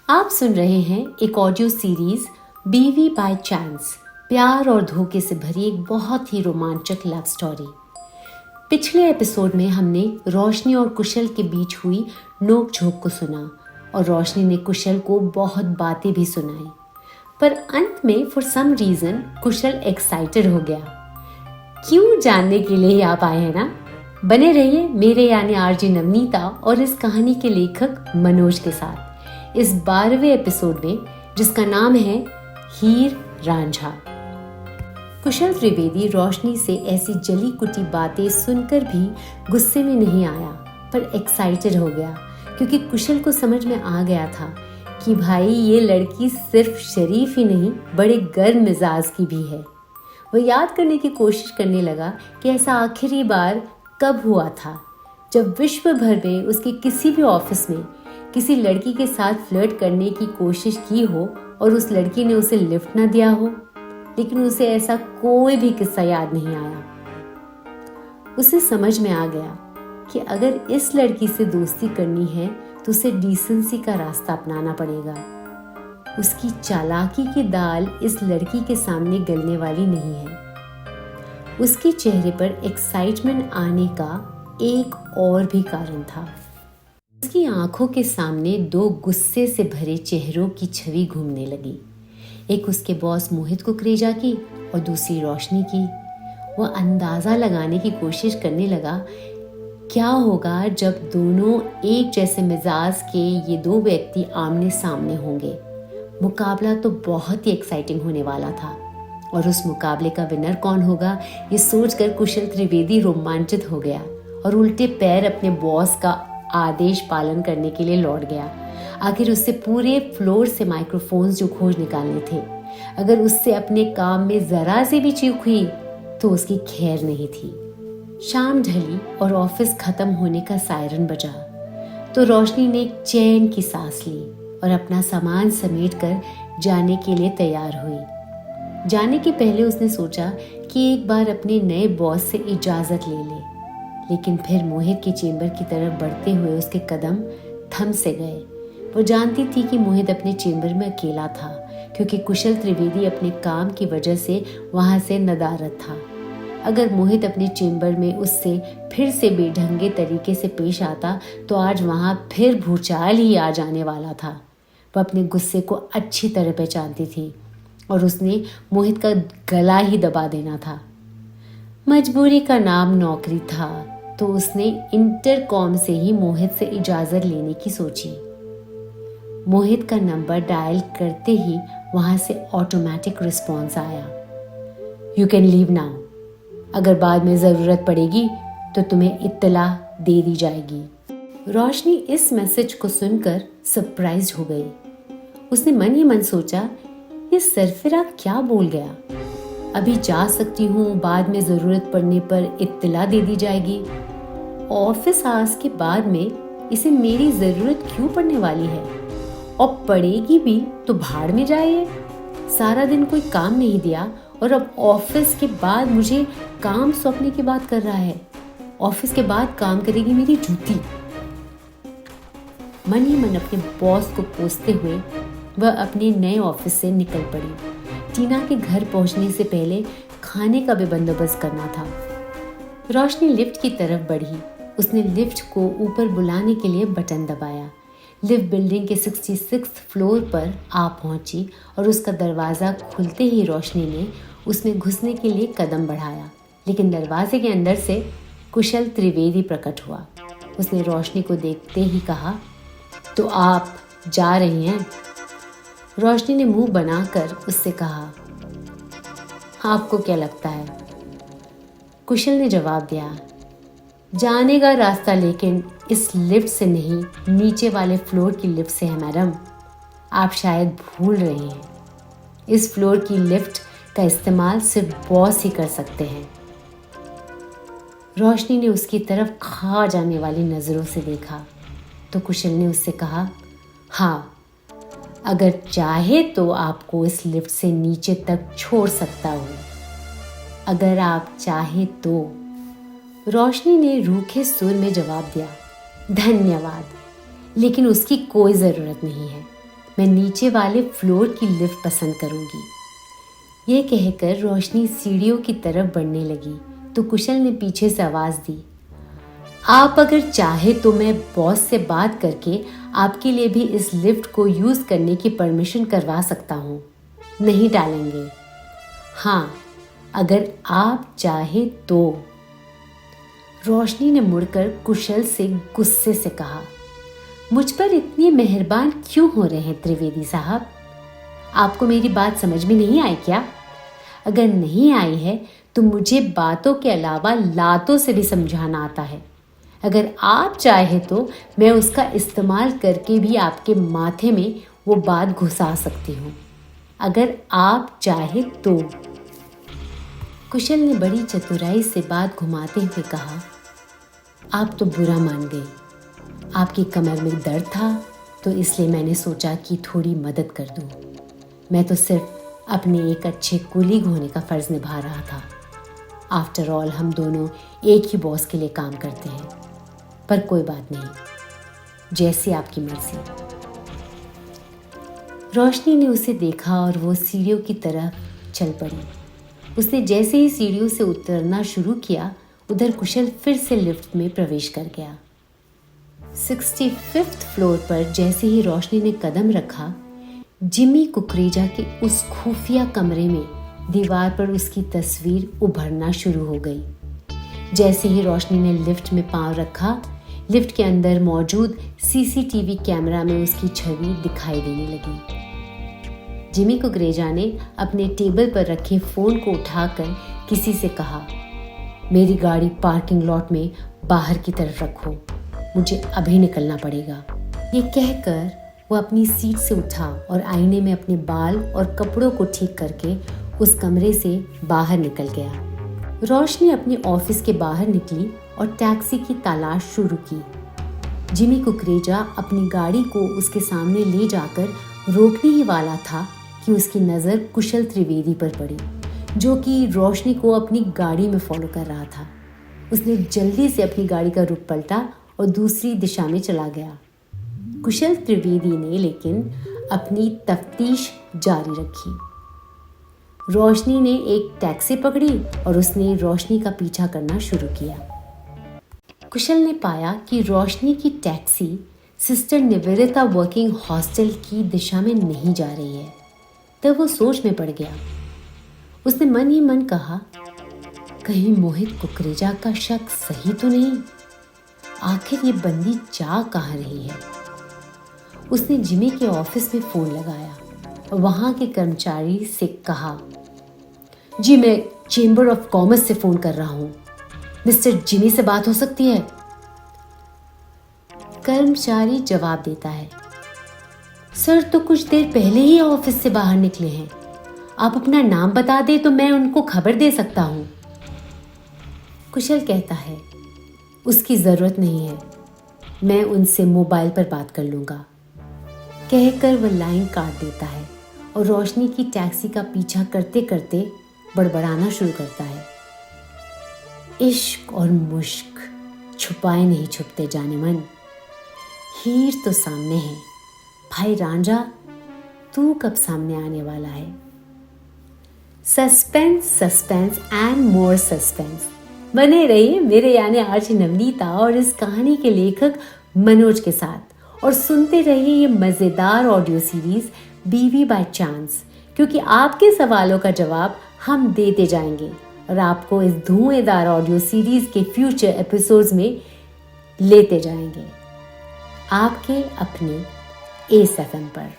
आप सुन रहे हैं एक ऑडियो सीरीज बीवी बाय चांस, प्यार और धोखे से भरी एक बहुत ही रोमांचक लव स्टोरी। पिछले एपिसोड में हमने रोशनी और कुशल के बीच हुई नोक झोंक को सुना और रोशनी ने कुशल को बहुत बातें भी सुनाई, पर अंत में for some reason Kushal excited हो गया। क्यों जानने के लिए आप आए हैं ना? बने रहिए मेरे यानी आरजी नवनीता और इस कहानी के लेखक मनोज के साथ इस 12वें एपिसोड में, जिसका नाम है हीर रांझा। कुशल त्रिवेदी रोशनी से ऐसी जली कुटी बातें सुनकर भी गुस्से में नहीं आया, पर एक्साइटेड हो गया, क्योंकि कुशल को समझ में आ गया था कि भाई ये लड़की सिर्फ शरीफ ही नहीं, बड़े गर्म मिजाज की भी है। वह याद करने की कोशिश करने लगा कि ऐसा आखिरी बार कब हुआ था, जब विश्व भर में उसके किसी भी ऑफिस में किसी लड़की के साथ फ्लर्ट करने की कोशिश की हो और उस लड़की ने उसे लिफ्ट ना दिया हो। लेकिन उसे ऐसा कोई भी किस्सा याद नहीं आया। उसे समझ में आ गया कि अगर इस लड़की से दोस्ती करनी है तो उसे डिसेंसी का रास्ता अपनाना पड़ेगा। उसकी चालाकी की दाल इस लड़की के सामने गलने वाली नहीं है। उसके चेहरे पर एक्साइटमेंट आने का एक और भी कारण था। उसकी आंखों के सामने दो गुस्से से भरे चेहरों की छवि घूमने लगी। एक उसके बॉस मोहित कुकरेजा की और दूसरी रोशनी की। वह अंदाजा लगाने की कोशिश करने लगा क्या होगा जब दोनों एक जैसे मिजाज के ये दो व्यक्ति आमने सामने होंगे। मुकाबला तो बहुत ही एक्साइटिंग होने वाला था, और उस मुकाबले का विनर कौन होगा ये सोचकर कुशल त्रिवेदी रोमांचित हो गया और उल्टे पैर अपने बॉस का आदेश पालन करने के लिए लौट गया। आखिर उससे पूरे फ्लोर से माइक्रोफोन्स जो खोज निकालने थे। अगर उससे अपने काम में जरा से भी चूक हुई तो उसकी खैर नहीं थी। शाम ढली और ऑफिस खत्म होने का सायरन बजा तो रोशनी ने एक चैन की सांस ली और अपना सामान समेटकर जाने के लिए तैयार हुई। जाने के पहले उसने सोचा कि एक बार अपने नए बॉस से इजाजत ले ले, लेकिन फिर मोहित के चेंबर की तरफ बढ़ते हुए उसके कदम थम से गए। वो जानती थी कि मोहित अपने चेंबर में अकेला था, क्योंकि कुशल त्रिवेदी अपने काम की वजह से वहां से नदारद था। अगर मोहित अपने चेंबर में उससे फिर से बेढंगे तरीके से पेश आता तो आज वहां फिर भूचाल ही आ जाने वाला था। वह अपने गुस्से को अच्छी तरह पहचानती थी और उसने मोहित का गला ही दबा देना था। मजबूरी का नाम नौकरी था, तो उसने इंटरकॉम से ही मोहित से इजाजत लेने की सोची। मोहित का नंबर डायल करते ही वहां से ऑटोमेटिक रिस्पॉन्स आया, यू कैन लीव नाउ। अगर बाद में जरूरत पड़ेगी तो तुम्हें इत्तला दे दी जाएगी। रोशनी इस मैसेज को सुनकर सरप्राइज हो गई। उसने मन ही मन सोचा, ये सरफिरा क्या बोल गया? अभी जा सकती हूँ, बाद में जरूरत पड़ने पर इत्तला दे दी जाएगी। ऑफिस आवर्स के बाद में इसे मेरी जरूरत क्यों पड़ने वाली है? और पड़ेगी भी तो भाड़ में जाए। सारा दिन कोई काम नहीं दिया और अब ऑफिस के बाद मुझे काम सौंपने की बात कर रहा है। ऑफिस के बाद काम करेगी मेरी जूती। मन ही मन अपने बॉस को कोसते हुए वह अपने नए ऑफिस से निकल पड़ी। टीना के घर पहुंचने से पहले खाने का भी बंदोबस्त करना था। रोशनी लिफ्ट की तरफ बढ़ी। उसने लिफ्ट को ऊपर बुलाने के लिए बटन दबाया। लिफ्ट बिल्डिंग के 66th फ्लोर पर आ पहुंची और उसका दरवाज़ा खुलते ही रोशनी ने उसमें घुसने के लिए कदम बढ़ाया, लेकिन दरवाजे के अंदर से कुशल त्रिवेदी प्रकट हुआ। उसने रोशनी को देखते ही कहा, तो आप जा रही हैं? रोशनी ने मुंह बनाकर उससे कहा, आपको क्या लगता है? कुशल ने जवाब दिया, जाने का रास्ता लेकिन इस लिफ्ट से नहीं, नीचे वाले फ्लोर की लिफ्ट से है मैडम। आप शायद भूल रही हैं, इस फ्लोर की लिफ्ट का इस्तेमाल सिर्फ बॉस ही कर सकते हैं। रोशनी ने उसकी तरफ खा जाने वाली नज़रों से देखा तो कुशल ने उससे कहा, हाँ, अगर चाहे तो आपको इस लिफ्ट से नीचे तक छोड़ सकता हूँ, अगर आप चाहे तो। रोशनी ने रूखे सुर में जवाब दिया, धन्यवाद, लेकिन उसकी कोई ज़रूरत नहीं है। मैं नीचे वाले फ्लोर की लिफ्ट पसंद करूंगी। ये कहकर रोशनी सीढ़ियों की तरफ बढ़ने लगी तो कुशल ने पीछे से आवाज दी, आप अगर चाहे तो मैं बॉस से बात करके आपके लिए भी इस लिफ्ट को यूज करने की परमिशन करवा सकता हूँ। नहीं टालेंगे? हाँ, अगर आप चाहे तो। रोशनी ने मुड़कर कुशल से गुस्से से कहा, मुझ पर इतनी मेहरबान क्यों हो रहे हैं त्रिवेदी साहब? आपको मेरी बात समझ में नहीं आई क्या? अगर नहीं आई है तो मुझे बातों के अलावा लातों से भी समझाना आता है। अगर आप चाहे तो मैं उसका इस्तेमाल करके भी आपके माथे में वो बात घुसा सकती हूँ, अगर आप चाहे तो। कुशल ने बड़ी चतुराई से बात घुमाते हुए कहा, आप तो बुरा मान गए। आपकी कमर में दर्द था तो इसलिए मैंने सोचा कि थोड़ी मदद कर दूं। मैं तो सिर्फ अपने एक अच्छे कुलीग होने का फ़र्ज़ निभा रहा था। आफ्टर ऑल हम दोनों एक ही बॉस के लिए काम करते हैं। पर कोई बात नहीं, जैसी आपकी मर्जी। रोशनी ने उसे देखा और वो सीढ़ियों की तरफ चल पड़ी। उसने जैसे ही सीढ़ियों से उतरना शुरू किया, उधर कुशल फिर से लिफ्ट में प्रवेश कर गया। 65th फ्लोर पर जैसे ही रोशनी ने कदम रखा, जिमी कुकरेजा के उस खुफिया कमरे में दीवार पर उसकी तस्वीर उभरना शुरू हो गई। जैसे ही रोशनी ने लिफ्ट में पांव रखा, लिफ्ट के अंदर मौजूद सीसीटीवी कैमरा में उसकी छवि दिखाई देने लगी। जिमी कुकरेजा ने अपने टेबल पर रखे फोन को उठाकर किसी से कहा, मेरी गाड़ी पार्किंग लॉट में बाहर की तरफ रखो, मुझे अभी निकलना पड़ेगा। ये कहकर वो अपनी सीट से उठा और आईने में अपने बाल और कपड़ों को ठीक करके उस कमरे से बाहर निकल गया। रोशनी अपने ऑफिस के बाहर निकली और टैक्सी की तलाश शुरू की। जिमी कुकरेजा अपनी गाड़ी को उसके सामने ले जाकर रोकने ही वाला था कि उसकी नज़र कुशल त्रिवेदी पर पड़ी, जो कि रोशनी को अपनी गाड़ी में फॉलो कर रहा था। उसने जल्दी से अपनी गाड़ी का रुख पलटा और दूसरी दिशा में चला गया। कुशल त्रिवेदी ने लेकिन अपनी तफ्तीश जारी रखी। रोशनी ने एक टैक्सी पकड़ी और उसने रोशनी का पीछा करना शुरू किया। कुशल ने पाया कि रोशनी की taxi sister Nivedita working hostel की दिशा में नहीं जा रही है। तब वो सोच में पड़ गया। उसने मन ही मन कहा, कहीं मोहित कुकरेजा का शक सही तो नहीं? आखिर ये बंदी जा कहाँ रही है? उसने जिमी के ऑफिस में फोन लगाया और वहां के कर्मचारी से कहा, जी मैं चेंबर ऑफ कॉमर्स से फोन कर रहा हूं, मिस्टर जिमी से बात हो सकती है? कर्मचारी जवाब देता है, सर तो कुछ देर पहले ही ऑफिस से बाहर निकले हैं, आप अपना नाम बता दें तो मैं उनको खबर दे सकता हूं। कुशल कहता है, उसकी जरूरत नहीं है, मैं उनसे मोबाइल पर बात कर लूंगा। कहकर वह लाइन काट देता है और रोशनी की टैक्सी का पीछा करते करते बड़बड़ाना शुरू करता है, इश्क और मुश्क छुपाए नहीं छुपते जाने मन, हीर तो सामने है, भाई रांझा तू कब सामने आने वाला है? Suspense suspense and more suspense. बने रहिए मेरे यानी आरजे नवनीता और इस कहानी के लेखक मनोज के साथ और सुनते रहिए ये मज़ेदार ऑडियो सीरीज बीवी बाय चांस, क्योंकि आपके सवालों का जवाब हम देते जाएंगे और आपको इस धुएंधार ऑडियो सीरीज के फ्यूचर एपिसोड्स में लेते जाएंगे आपके अपने एस एफएम पर।